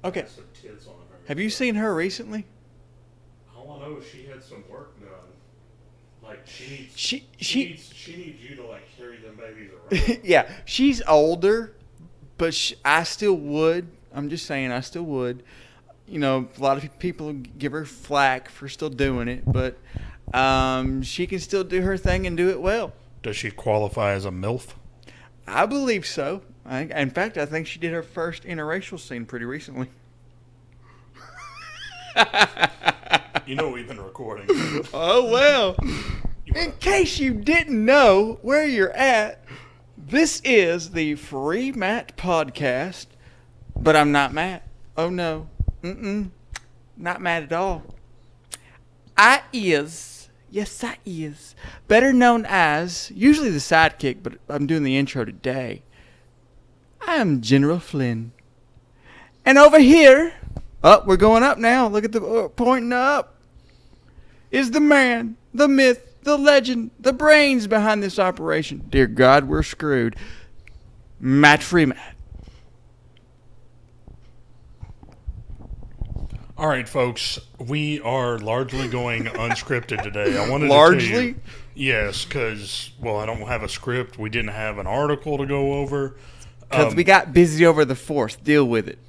Okay. Some tits on her. Have you seen her recently? All I know is she had some work done. Like she needs you to like carry them babies around. Yeah, she's older, but I still would. I'm just saying, I still would. You know, a lot of people give her flack for still doing it, but she can still do her thing and do it well. Does she qualify as a MILF? I believe so. In fact, I think she did her first interracial scene pretty recently. You know we've been recording. Oh, well. In case you didn't know where you're at, this is the Free Matt podcast, but I'm not Matt. Oh, no. Not mad at all. I is, yes I is, better known as, usually the sidekick, but I'm doing the intro today. I am General Flynn. And over here, we're going up now, look at the pointing up, is the man, the myth, the legend, the brains behind this operation. Dear God, we're screwed. Matt Freeman. All right, folks, we are largely going unscripted today. I wanted largely? To tell you, yes, because, well, I don't have a script. We didn't have an article to go over. Because we got busy over the 4th. Deal with it.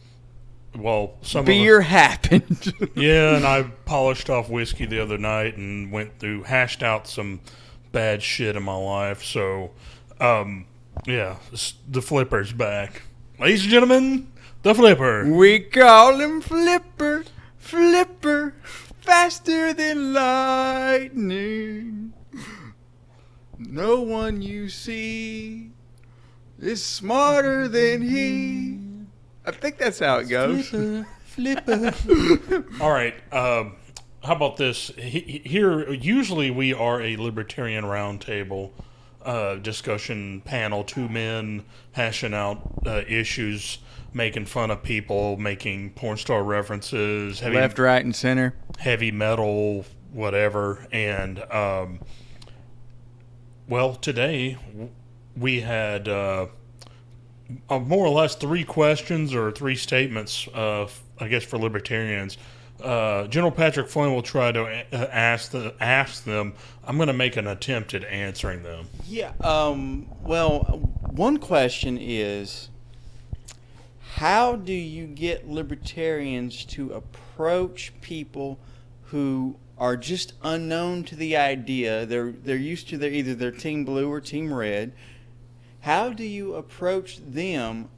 Well, beer happened. Yeah, and I polished off whiskey the other night and hashed out some bad shit in my life. So, yeah, the Flipper's back. Ladies and gentlemen, the Flipper. We call him Flipper, Flipper, faster than lightning. No one you see is smarter than he. I think that's how it goes. Flipper. All right. How about this? Here, usually we are a libertarian roundtable discussion panel. 2 men hashing out issues, making fun of people, making porn star references, left, right, and center, heavy metal, whatever. And well, today we had. More or less 3 questions or 3 statements, I guess, for libertarians. General Patrick Flynn will try to ask them. I'm going to make an attempt at answering them. Yeah. Well, one question is, how do you get libertarians to approach people who are just unknown to the idea? They're used to either their team blue or team red. How do you approach them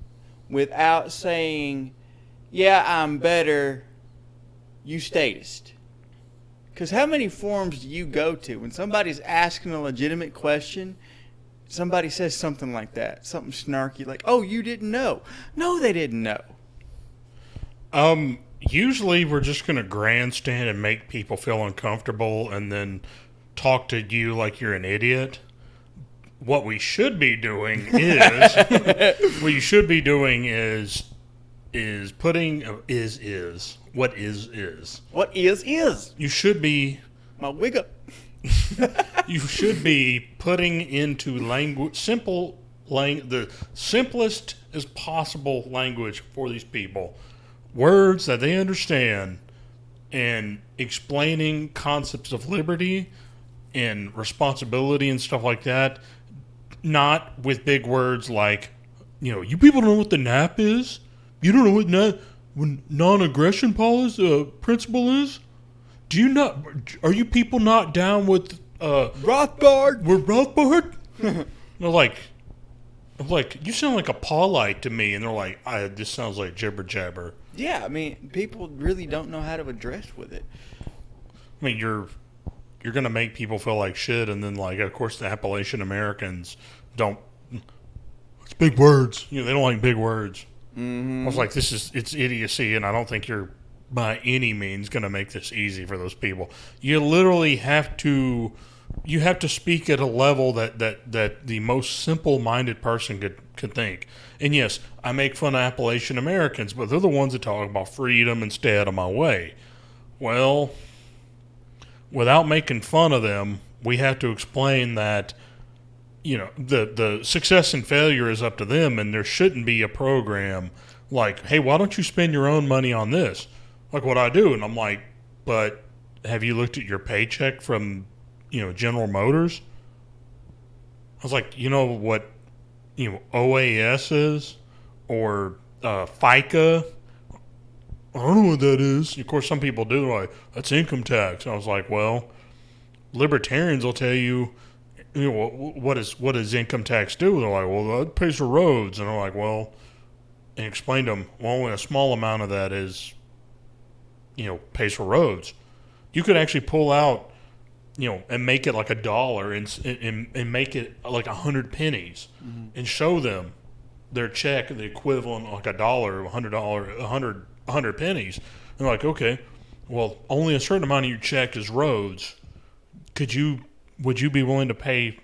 without saying, yeah, I'm better, you statist? Because how many forums do you go to when somebody's asking a legitimate question, somebody says something like that, something snarky like, oh, you didn't know. No, they didn't know. Usually we're just going to grandstand and make people feel uncomfortable and then talk to you like you're an idiot. What we should be doing is putting what is. You should be my wig up. You should be putting into language the simplest as possible language for these people, words that they understand, and explaining concepts of liberty and responsibility and stuff like that. Not with big words like, you people don't know what the NAP is? You don't know what non-aggression policy principle is? Do you not? Are you people not down with Rothbard? We're Rothbard? They're like, you sound like a Paulite to me, and they're like, this sounds like jibber jabber. Yeah, I mean, people really don't know how to address with it. I mean, you're going to make people feel like shit, and then, like, of course, the Appalachian-Americans don't. It's big words. They don't like big words. Mm-hmm. I was like, it's idiocy, and I don't think you're by any means going to make this easy for those people. You literally have to speak at a level that the most simple-minded person could think. And yes, I make fun of Appalachian-Americans, but they're the ones that talk about freedom and stay out of my way. Well, without making fun of them, we have to explain that, the success and failure is up to them, and there shouldn't be a program like, hey, why don't you spend your own money on this? Like what I do. And I'm like, but have you looked at your paycheck from, General Motors? I was like, you know what, OAS is? Or FICA? I don't know what that is. Of course, some people do. Like, that's income tax. And I was like, well, libertarians will tell you, what does income tax do? They're like, well, that pays for roads. And I'm like, well, and explain to them, well, only a small amount of that is, pays for roads. You could actually pull out, and make it like $1 and make it like 100 pennies and show them their check, the equivalent like $1, $100, 100 pennies. They're like, okay, well, only a certain amount of your check is roads. Would you be willing to pay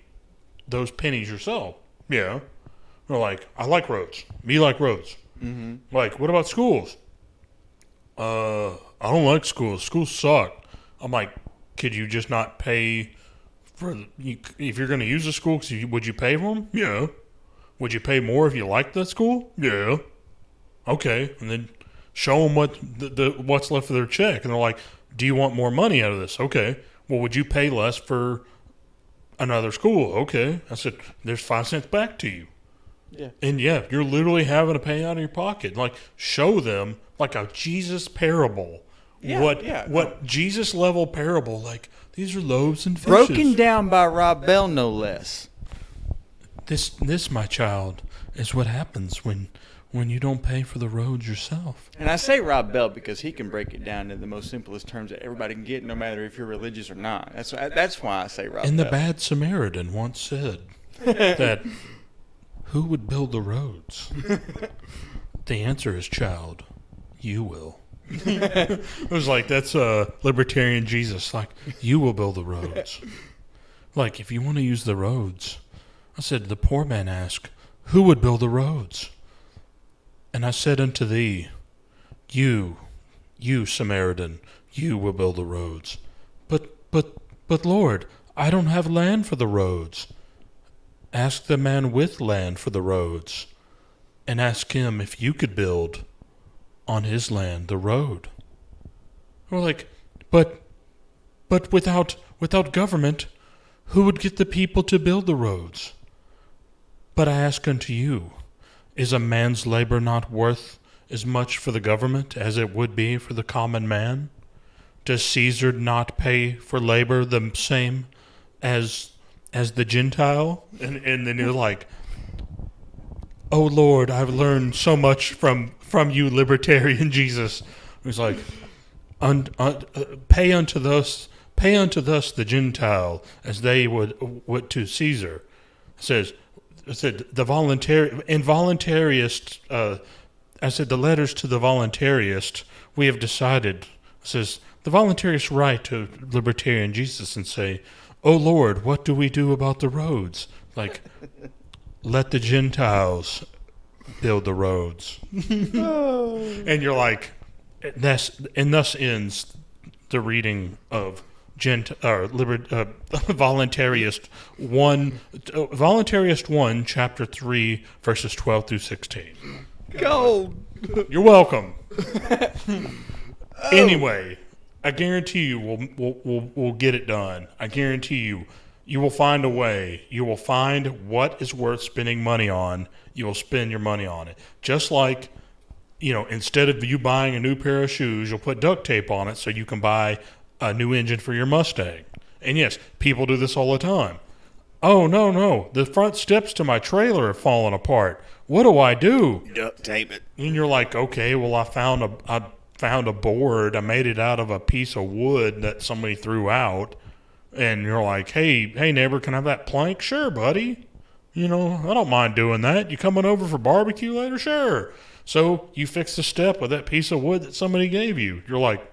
those pennies yourself? Yeah. They're like, I like roads. Me like roads. Mm-hmm. Like, what about schools? I don't like schools. Schools suck. I'm like, could you just not pay if you're going to use a school? Would you pay for them? Yeah. Would you pay more if you liked that school? Yeah. Okay. And then show them what's left of their check. And they're like, do you want more money out of this? Okay. Well, would you pay less for another school? Okay. I said, there's 5 cents back to you. Yeah. And yeah, you're literally having to pay out of your pocket. Like, show them like a Jesus parable. What Jesus level parable, like, these are loaves and fishes. Broken down by Rob Bell, no less. This, my child, is what happens when you don't pay for the roads yourself. And I say Rob Bell because he can break it down in the most simplest terms that everybody can get, no matter if you're religious or not. That's why I say Rob Bell. And the Bad Samaritan once said that, who would build the roads? The answer is, child, you will. It was like, that's Libertarian Jesus. Like, you will build the roads. Like, if you want to use the roads, I said, the poor man asked, who would build the roads? And I said unto thee, you Samaritan, you will build the roads. But Lord, I don't have land for the roads. Ask the man with land for the roads, and ask him if you could build on his land the road. We're like, but without government, who would get the people to build the roads? But I ask unto you, is a man's labor not worth as much for the government as it would be for the common man? Does Caesar not pay for labor the same as the Gentile? And then you're like, oh Lord, I've learned so much from you, Libertarian Jesus. He's like, pay unto thus the Gentile as they would to Caesar. It said the voluntarist. I said the letters to the voluntarist. We have decided. It says the voluntarist write to Libertarian Jesus and say, "Oh Lord, what do we do about the roads? Like, let the Gentiles build the roads." And you're like, thus ends the reading of Voluntarist 1, chapter 3, verses 12 through 16. Gold. You're welcome. Anyway, I guarantee you we'll get it done. I guarantee you will find a way. You will find what is worth spending money on. You will spend your money on it. Just like, instead of you buying a new pair of shoes, you'll put duct tape on it so you can buy a new engine for your Mustang. And yes, people do this all the time. Oh, no, the front steps to my trailer have fallen apart. What do I do? Duct tape it. And you're like, okay, well, I found a board. I made it out of a piece of wood that somebody threw out. And you're like, hey, neighbor, can I have that plank? Sure, buddy. I don't mind doing that. You coming over for barbecue later? Sure. So you fix the step with that piece of wood that somebody gave you. You're like,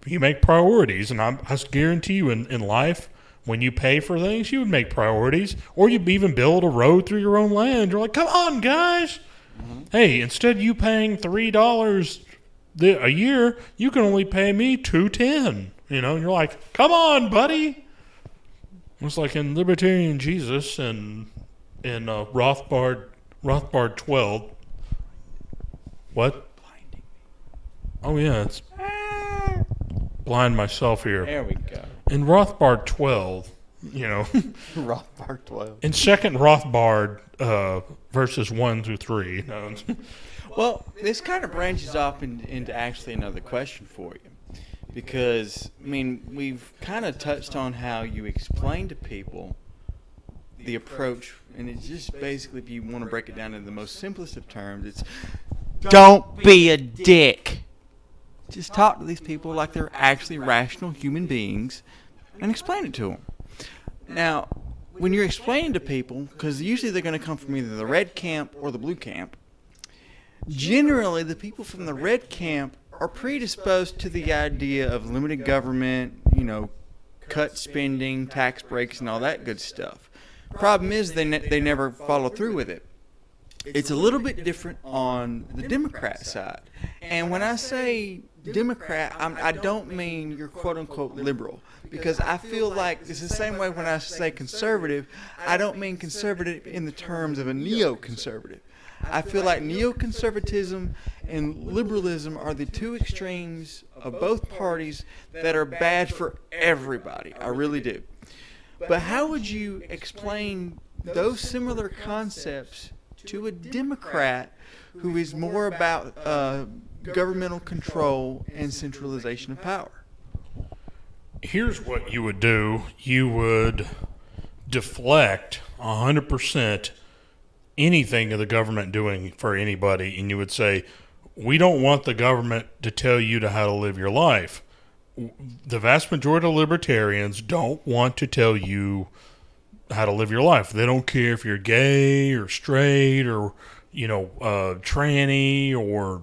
you make priorities. And I guarantee you in life, when you pay for things, you would make priorities. Or you'd even build a road through your own land. You're like, come on, guys. Mm-hmm. Hey, instead of you paying $3 a year, you can only pay me $2.10. And you're like, come on, buddy. It's like in Libertarian Jesus and in Rothbard 12, What? Oh, yeah, it's blind myself here. There we go. In Rothbard 12, you know, Rothbard 12. in second Rothbard verses 1 through 3. No, Well, this kind of branches off into actually another question for you. Because, I mean, we've kind of touched on how you explain to people the approach, and it's just basically, if you want to break it down in the most simplest of terms, it's don't be a dick. Just talk to these people like they're actually rational human beings and explain it to them. Now, when you're explaining to people, because usually they're going to come from either the red camp or the blue camp, generally the people from the red camp are predisposed to the idea of limited government, you know, cut spending, tax breaks, and all that good stuff. Problem is they never follow through with it. It's a little bit different on the Democrat side. And when I say Democrat, I don't mean you're quote-unquote liberal. Because I feel like it's the same way when I say conservative, I don't mean conservative in the terms of a neoconservative. I feel like neoconservatism and liberalism are the two extremes of both parties that are bad for everybody. I really do. But how would you explain those similar concepts to a Democrat who is more about governmental control and centralization of power? here's what you would do. You would deflect 100% anything of the government doing for anybody, and you would say, we don't want the government to tell you how to live your life. The vast majority of libertarians don't want to tell you how to live your life. They don't care if you're gay or straight or, tranny or,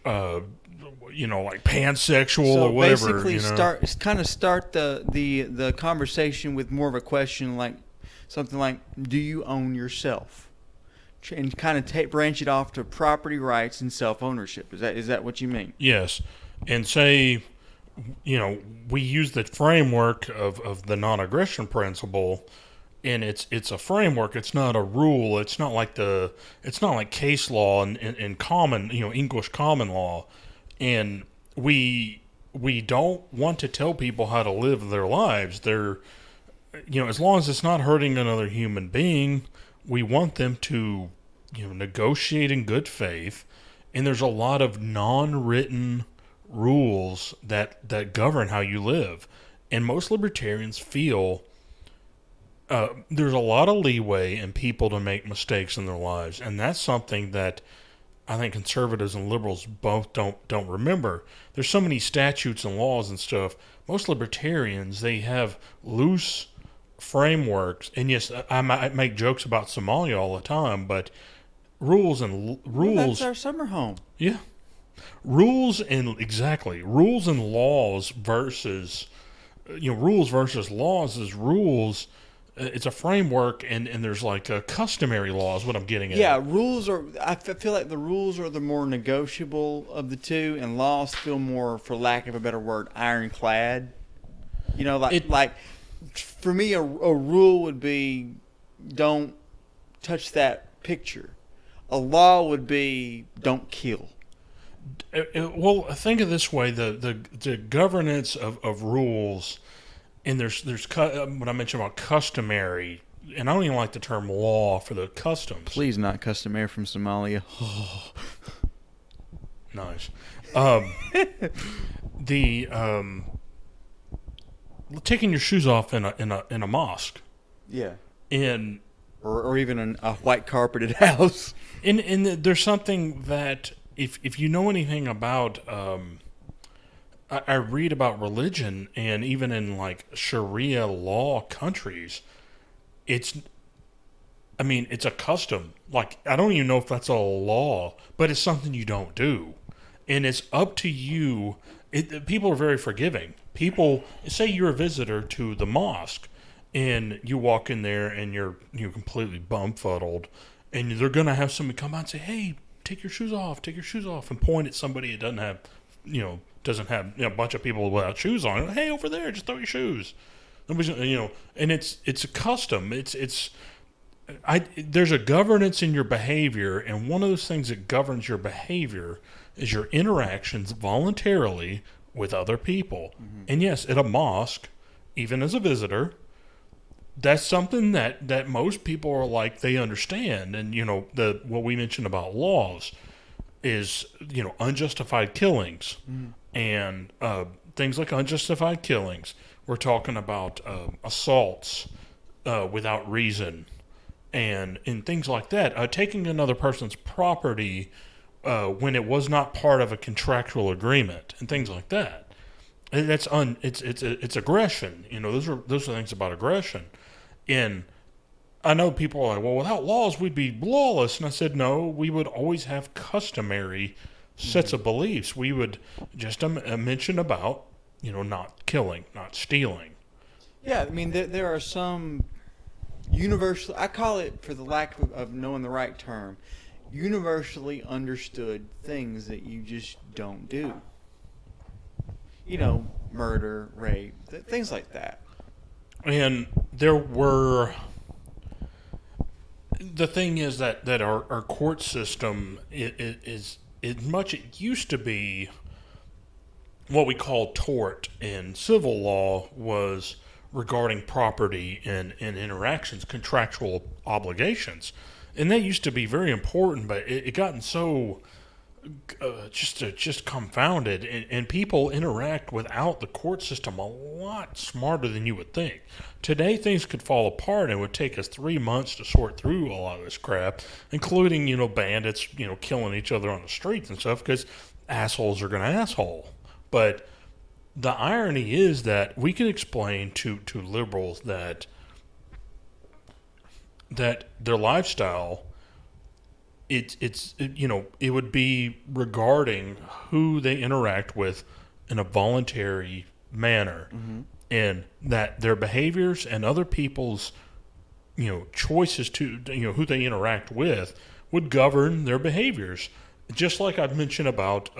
like pansexual or whatever. So basically start the conversation with more of a question, like something like, do you own yourself? And kind of branch it off to property rights and self-ownership. Is that what you mean? Yes. And say, we use the framework of the non-aggression principle, and it's a framework. It's not a rule. It's not like case law and common, English common law. And we don't want to tell people how to live their lives. They're, as long as it's not hurting another human being, we want them to, negotiate in good faith. And there's a lot of non-written rules that govern how you live. And most libertarians feel there's a lot of leeway in people to make mistakes in their lives. And that's something that I think conservatives and liberals both don't remember. There's so many statutes and laws and stuff. Most libertarians, they have loose frameworks. And yes, I might make jokes about Somalia all the time, but rules. Well, that's our summer home. Yeah. Rules and laws versus, rules versus laws is rules. It's a framework, and there's like customary laws, what I'm getting at. Yeah, I feel like the rules are the more negotiable of the two, and laws feel more, for lack of a better word, ironclad. For me, a rule would be, don't touch that picture. A law would be, don't kill. Well, think of it this way: the governance of rules, and there's what I mentioned about customary, and I don't even like the term law for the customs. Please, not customary from Somalia. Nice. Taking your shoes off in a mosque. Yeah. Or even a white carpeted house. And there's something that if you know anything about, I read about religion, and even in like Sharia law countries, it's a custom. Like, I don't even know if that's a law, but it's something you don't do, and it's up to you. People are very forgiving. People, say you're a visitor to the mosque, and you walk in there and you're completely bumfuddled, and they're gonna have somebody come out and say, "Hey, take your shoes off," and point at somebody that doesn't have a bunch of people without shoes on. Hey, over there, just throw your shoes. Nobody's, and it's a custom. It's there's a governance in your behavior, and one of those things that governs your behavior is your interactions voluntarily with other people. Mm-hmm. And yes, at a mosque, even as a visitor, that's something that most people are like, they understand. And, what we mentioned about laws is, unjustified killings. Mm-hmm. And things like unjustified killings. We're talking about assaults without reason. And things like that, taking another person's property when it was not part of a contractual agreement, and things like that. It's aggression. Those are things about aggression. And I know people are like, well, without laws, we'd be lawless. And I said, no, we would always have customary sets of beliefs. We would just mention about, not killing, not stealing. Yeah, I mean, there are some universal, I call it, for the lack of knowing the right term, universally understood things that you just don't do. Murder, rape, things like that. And the thing is that our court system is much, it used to be what we call tort in civil law was regarding property and interactions, contractual obligations. And that used to be very important, but it gotten so just confounded, and people interact without the court system a lot smarter than you would think. Today, things could fall apart, and it would take us 3 months to sort through a lot of this crap, including, bandits, killing each other on the streets and stuff, because assholes are going to asshole. But the irony is that we can explain to liberals that their lifestyle, it would be regarding who they interact with in a voluntary manner, mm-hmm. and that their behaviors and other people's choices to who they interact with would govern their behaviors. Just like I'd mentioned about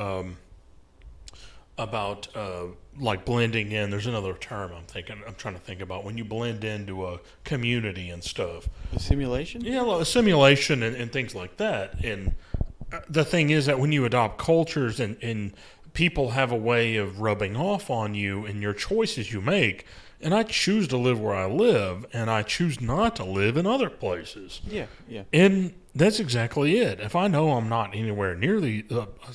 like blending in. There's another term I'm trying to think about when you blend into a community and stuff. Assimilation? Yeah, assimilation and things like that. And the thing is that when you adopt cultures and people have a way of rubbing off on you and your choices you make, and I choose to live where I live, and I choose not to live in other places. Yeah. And that's exactly it. If I know I'm not anywhere near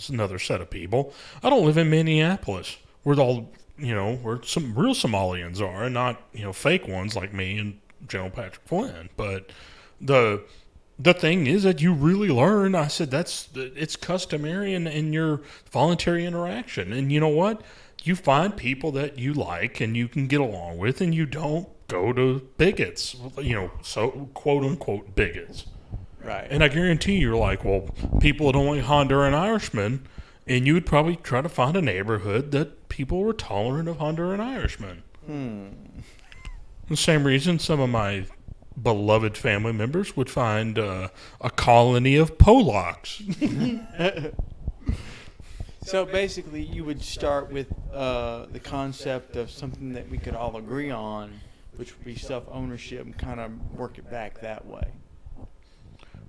another set of people, I don't live in Minneapolis, where where some real Somalians are, and not fake ones like me and General Patrick Flynn. But the thing is that you really learn. I said it's customary in your voluntary interaction, and you know what? You find people that you like and you can get along with, and you don't go to bigots, so quote unquote bigots. Right. And I guarantee you're like, well, people that don't like Honduran Irishmen, and you would probably try to find a neighborhood that people were tolerant of Honduran Irishmen. The same reason some of my beloved family members would find a colony of Polacks. So basically, you would start with the concept of something that we could all agree on, which would be self-ownership, and kind of work it back that way.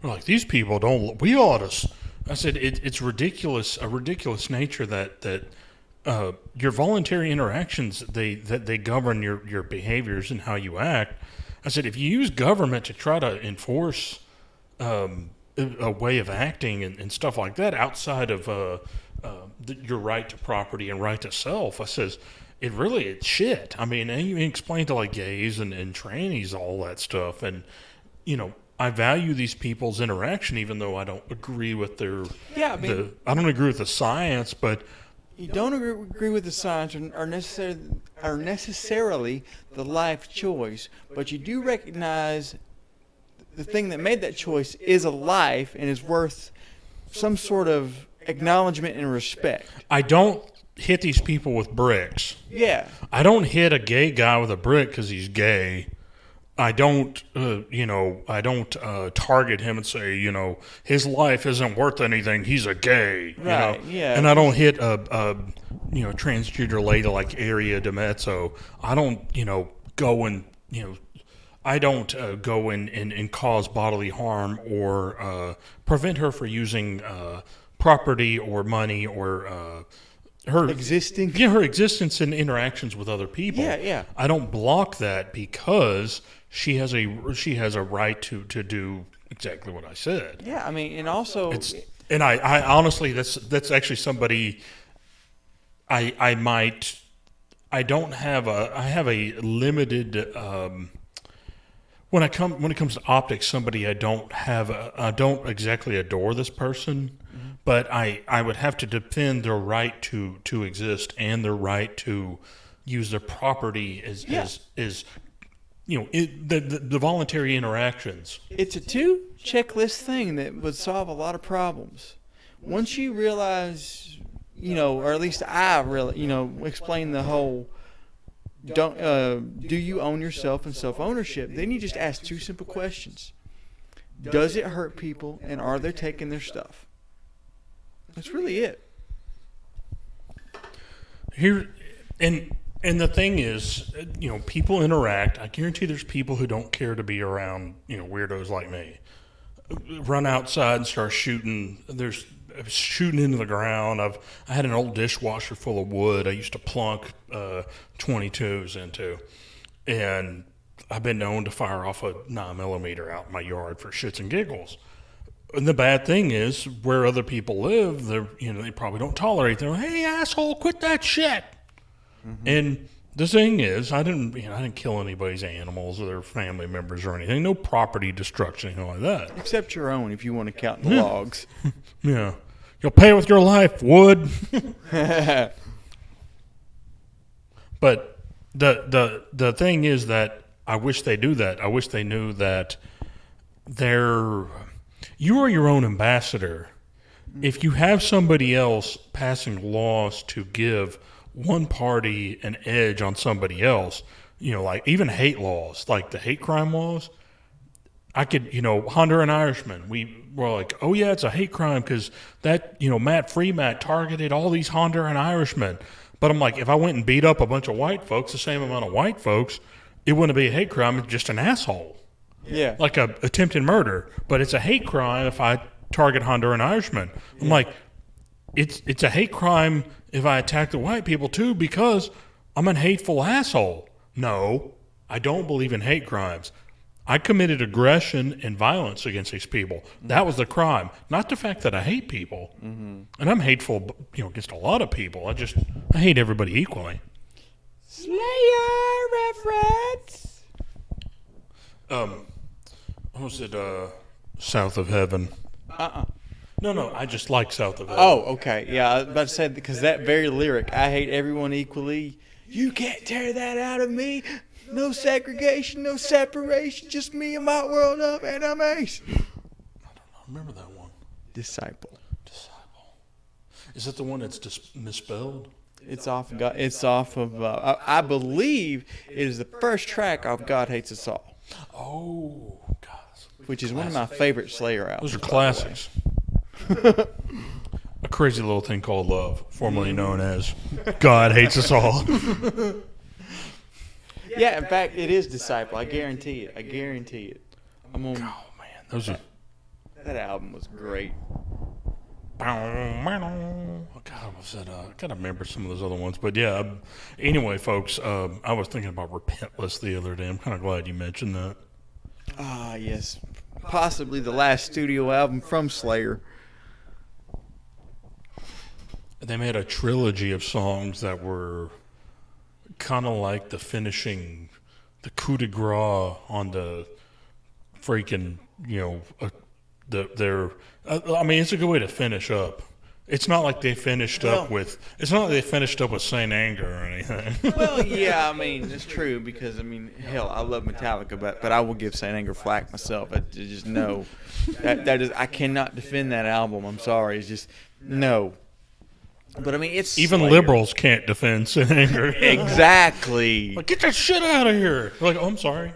Like, these people don't. We ought to. I said it's ridiculous. A ridiculous nature that your voluntary interactions they govern your behaviors and how you act. I said if you use government to try to enforce a way of acting and stuff like that outside of your right to property and right to self, I says it's shit. I mean, and you explain to like gays and trannies all that stuff, and I value these people's interaction, even though I don't agree with their. Yeah, I don't agree with the science, but you don't agree with the science or necessarily the life choice, but you do recognize the thing that made that choice is a life and is worth some sort of acknowledgement and respect. I don't hit these people with bricks. Yeah. I don't hit a gay guy with a brick because he's gay. I don't, target him and say, his life isn't worth anything. He's a gay, right, yeah. And I don't hit a transgender lady like Aria. I don't, go and, I don't go and cause bodily harm or prevent her from using property or money or her Existing. Yeah, her existence and interactions with other people. Yeah. I don't block that because she has a right to do exactly what I said. Yeah, I mean, and also, And I honestly, that's actually somebody I have a limited when it comes to optics, somebody I don't exactly adore this person, but I would have to defend their right to exist and their right to use their property as the voluntary interactions. it's a 2 checklist thing that would solve a lot of problems. Once you realize, or at least I really, explain the whole, do you own yourself and self-ownership? Then you just ask 2 simple questions. Does it hurt people, and are they taking their stuff? That's really it. Here, and the thing is, people interact. I guarantee there's people who don't care to be around, weirdos like me. Run outside and start shooting. There's shooting into the ground. I had an old dishwasher full of wood I used to plunk 22s into, and I've been known to fire off a 9mm out in my yard for shits and giggles. And the bad thing is, where other people live, they probably don't tolerate. They're like, "Hey, asshole, quit that shit." Mm-hmm. And the thing is, I didn't kill anybody's animals or their family members or anything. No property destruction, anything like that. Except your own, if you want to count the logs. Yeah, you'll pay with your life, wood. But the thing is that I wish they do that. I wish they knew that you are your own ambassador. If you have somebody else passing laws to give one party an edge on somebody else, like even hate laws, like the hate crime laws, I could, Honduran Irishman, we were like, oh yeah, it's a hate crime because that, Matt Freemat targeted all these Honduran Irishmen. But I'm like, if I went and beat up a bunch of white folks, the same amount of white folks, it wouldn't be a hate crime, it's just an asshole. Yeah. Like a attempted murder. But it's a hate crime if I target Honduran Irishmen. I'm like, it's a hate crime if I attack the white people too because I'm a hateful asshole. No, I don't believe in hate crimes. I committed aggression and violence against these people. That was the crime, not the fact that I hate people. Mm-hmm. And I'm hateful, against a lot of people. I hate everybody equally. Slayer reference. What was it? South of Heaven. No, I just like South of Heaven. Oh, okay. Yeah, I was about to say, because that very lyric, I hate everyone equally. You can't tear that out of me. No segregation, no separation, just me and my world of enemies. I don't know. Remember that one? Disciple. Is it the one that's misspelled? It's off of, I believe it is the first track off God Hates Us All. Oh, God. Which is one of my favorite Slayer albums. Those are classics. A crazy little thing called love, formerly known as God Hates Us All. Yeah, in fact, it is Disciple. I guarantee it. Oh, man. That album was great. Oh, God, was that? I gotta remember some of those other ones, but yeah. Anyway, folks, I was thinking about Repentless the other day. I'm kind of glad you mentioned that. Ah, yes, possibly the last studio album from Slayer. They made a trilogy of songs that were kind of like the coup de grace on the freaking, I mean, it's a good way to finish up. It's not like they finished up with Saint Anger or anything. Well, yeah, I mean, it's true because, hell, I love Metallica, but I will give Saint Anger flack myself. I just know that is, I cannot defend that album. I'm sorry. It's just, no. But, it's even Slayer. Liberals can't defend Saint Anger. Exactly. Like, get that shit out of here. Like, oh, I'm sorry.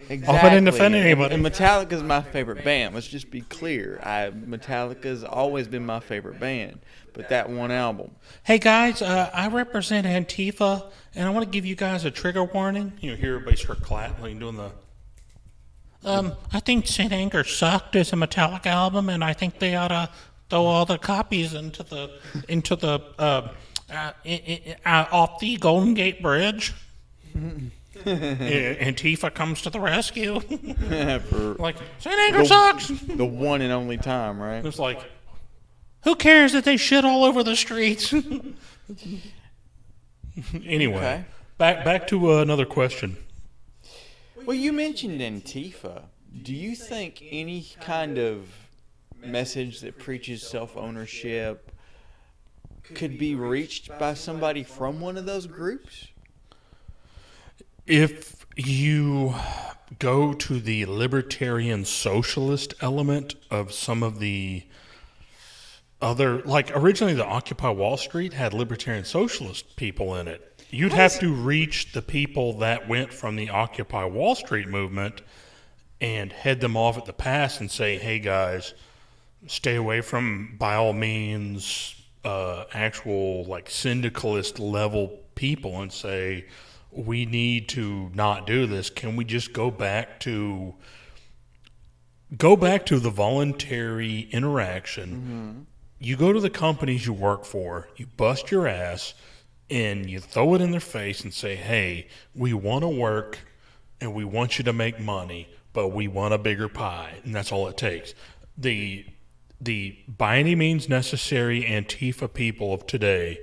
Exactly. I didn't defend anybody. And Metallica's my favorite band. Let's just be clear. Metallica's always been my favorite band. But that one album. Hey, guys, I represent Antifa, and I want to give you guys a trigger warning. Hear everybody start clapping, doing the... I think St. Anger Sucked is a Metallica album, and I think they ought to throw all the copies into the off the Golden Gate Bridge. Antifa comes to the rescue. Like, St. Anger sucks. The one and only time, right? It's like, who cares that they shit all over the streets? Anyway, Okay. back to another question. Well, you mentioned Antifa. Do you think any kind of message that preaches self-ownership could be reached by somebody from one of those groups? If you go to the libertarian socialist element of some of the other, like originally the Occupy Wall Street had libertarian socialist people in it. You'd have to reach the people that went from the Occupy Wall Street movement and head them off at the pass and say, hey guys, stay away from, by all means, actual like syndicalist level people, and say, we need to not do this. Can we just go back to the voluntary interaction? Mm-hmm. You go to the companies you work for, you bust your ass, and you throw it in their face and say, hey, we want to work and we want you to make money, but we want a bigger pie, and that's all it takes. The by any means necessary Antifa people of today,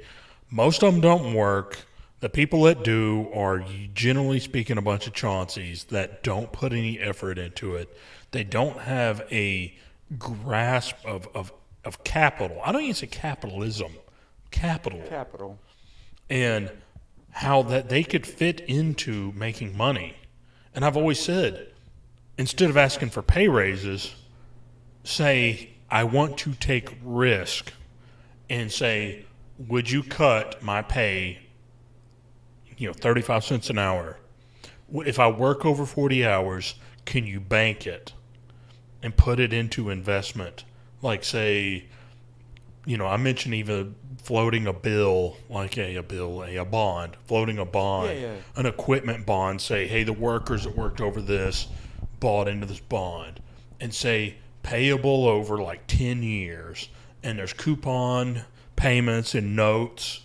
most of them don't work. The people that do are, generally speaking, a bunch of Chaunceys that don't put any effort into it. They don't have a grasp of capital. I don't even say capitalism. Capital. And how that they could fit into making money. And I've always said, instead of asking for pay raises, say, I want to take risk, and say, would you cut my pay, 35 cents an hour? If I work over 40 hours, can you bank it and put it into investment? Like, say, I mentioned even floating a bill, like a bond, floating a bond, an equipment bond, say, hey, the workers that worked over this bought into this bond, and say, payable over like 10 years, and there's coupon payments and notes,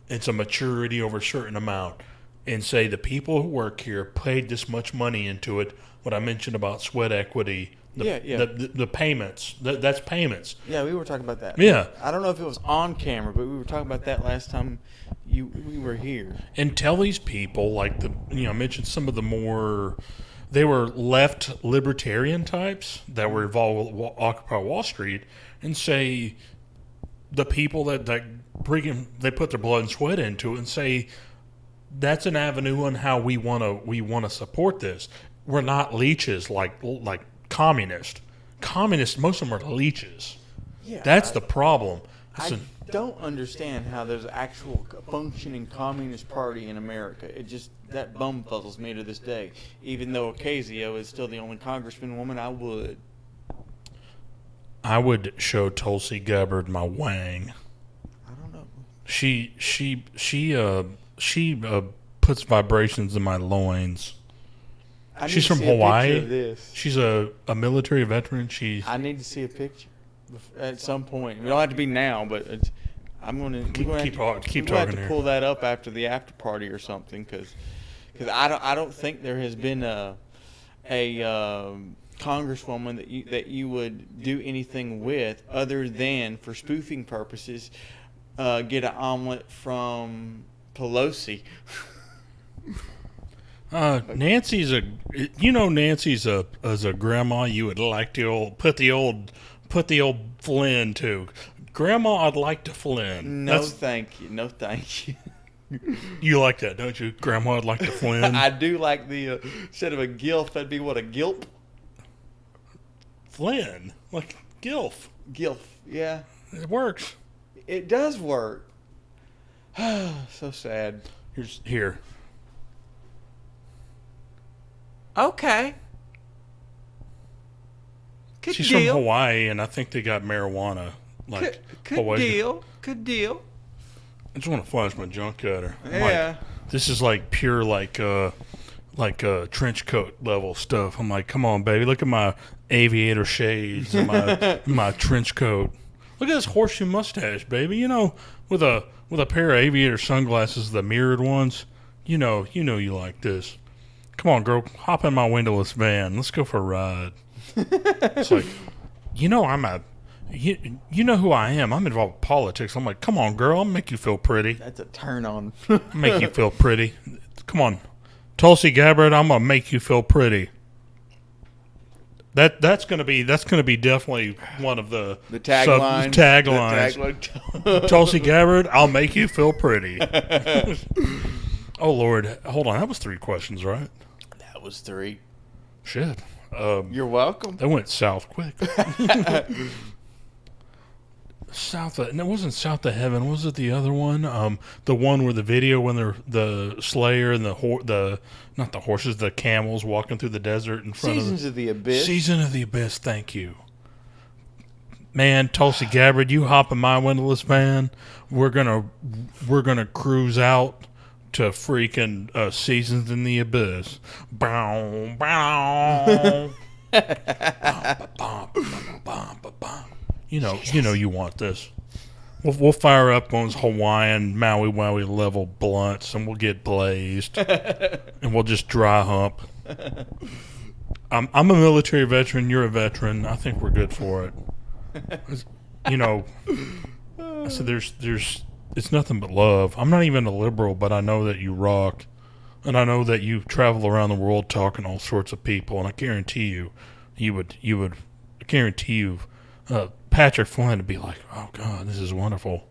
it's a maturity over a certain amount, and say the people who work here paid this much money into it, what I mentioned about sweat equity, the payments, that's payments. Yeah, we were talking about that. Yeah. I don't know if it was on camera, but we were talking about that last time we were here. And tell these people, like I mentioned some of the more, they were left libertarian types that were involved with Occupy Wall Street, and say the people that they put their blood and sweat into it, and say that's an avenue on how we want to support this. We're not leeches like communists. Communists, most of them are leeches. Yeah, that's the problem. I don't understand how there's an actual functioning communist party in America. It just, that bumfuzzles me to this day. Even though Ocasio is still the only congressman woman, I would show Tulsi Gabbard my wang. I don't know. She puts vibrations in my loins. She's from see a Hawaii. picture of this. She's a military veteran. I need to see a picture at some point. It don't have to be now, but I'm gonna keep talking have to here. pull that up after the after party or something, because I don't think there has been a congresswoman that you would do anything with other than for spoofing purposes. Get an omelet from Pelosi. Nancy's a grandma you would like to put the old Flynn to. Grandma, I'd like to Flynn. Thank you. No, thank you. You like that, don't you? Grandma, I'd like to Flynn. I do like the instead of a gilf, that'd be what, a gilp? Flynn, like gilf. Gilf, yeah. It works. It does work. So sad. Here. Okay. Good She's deal. from Hawaii, and I think they got marijuana. Like Good deal. Good deal. I just want to flash my junk at her. Yeah. This is like pure, like trench coat level stuff. I'm like, come on, baby, look at my aviator shades and my trench coat. Look at this horseshoe mustache, baby. You know, with a pair of aviator sunglasses, the mirrored ones. You know you like this. Come on, girl, hop in my windowless van. Let's go for a ride. It's like, you know who I am. I'm involved with politics. I'm like, come on, girl, I'll make you feel pretty. That's a turn on. Make you feel pretty. Come on, Tulsi Gabbard, I'm gonna make you feel pretty. That's gonna be definitely one of the taglines. Tulsi Gabbard, I'll make you feel pretty. Oh Lord, hold on, that was 3 questions, right? That was 3. Shit. You're welcome. That went south quick. No, it wasn't South of Heaven. Was it the other one? The one where the video when the Slayer and not the horses, the camels walking through the desert in front Seasons of the Abyss. Season of the Abyss. Thank you, man. Tulsi Gabbard, you hop in my windowless van. We're gonna cruise out to freaking Seasons in the Abyss. Bow, bow. You know you want this. We'll fire up those Hawaiian Maui Wowie level blunts, and we'll get blazed, and we'll just dry hump. I'm a military veteran. You're a veteran. I think we're good for it. I said there's it's nothing but love. I'm not even a liberal, but I know that you rock, and I know that you travel around the world talking to all sorts of people, and I guarantee you would guarantee you. Patrick Flynn to be like, oh God, this is wonderful.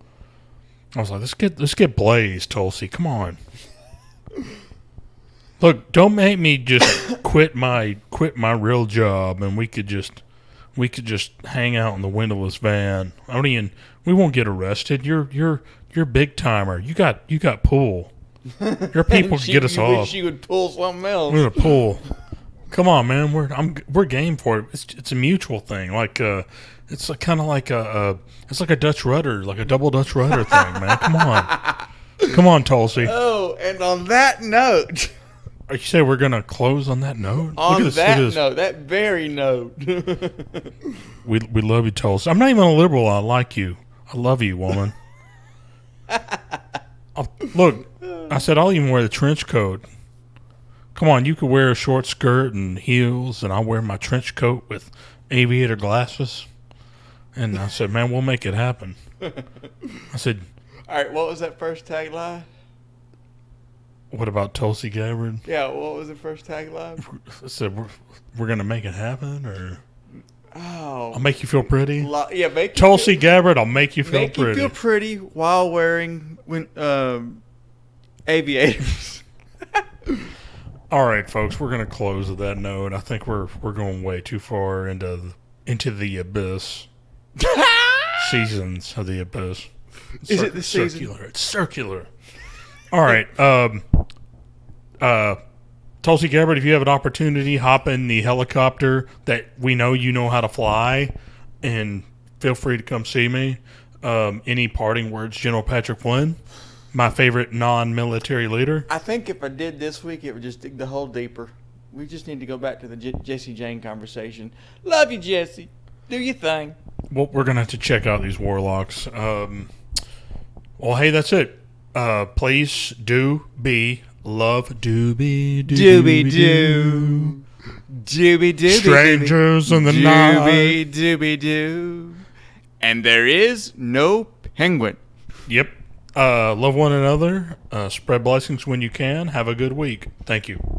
I was like, let's get blazed, Tulsi. Come on. Look, don't make me just quit my real job, and we could just hang out in the windowless van. We won't get arrested. You're big timer. You got pull. Your people can get us off. Wish you would pull something else. We're gonna pull. Come on, man. We're game for it. It's a mutual thing. Like it's kind of like it's like a Dutch rudder, like a double Dutch rudder thing, man. Come on, Tulsi. Oh, and on that note, you say we're gonna close on that note? That very note. we love you, Tulsi. I'm not even a liberal. I like you. I love you, woman. Look, I said I'll even wear the trench coat. Come on, you could wear a short skirt and heels, and I'll wear my trench coat with aviator glasses. And I said, man, we'll make it happen. I said... All right, what was that first tagline? What about Tulsi Gabbard? Yeah, what was the first tagline? I said, we're going to make it happen, or... Oh. I'll make you feel pretty? Make Tulsi Gabbard, I'll make you feel pretty. Make you feel pretty while wearing aviators. All right, folks, we're going to close with that note. I think we're going way too far into the abyss. Seasons of the Abyss. Is it the season? Circular. It's circular. All right. Tulsi Gabbard, if you have an opportunity, hop in the helicopter that we know you know how to fly, and feel free to come see me. Any parting words, General Patrick Flynn, my favorite non-military leader? I think if I did this week, it would just dig the hole deeper. We just need to go back to the Jesse Jane conversation. Love you, Jesse. Do your thing. Well, we're going to have to check out these warlocks. Well, hey, that's it. Please do be love. Doobie doo. Doobie doo. Strangers in the night. Doobie doo. And there is no penguin. Yep. Love one another. Spread blessings when you can. Have a good week. Thank you.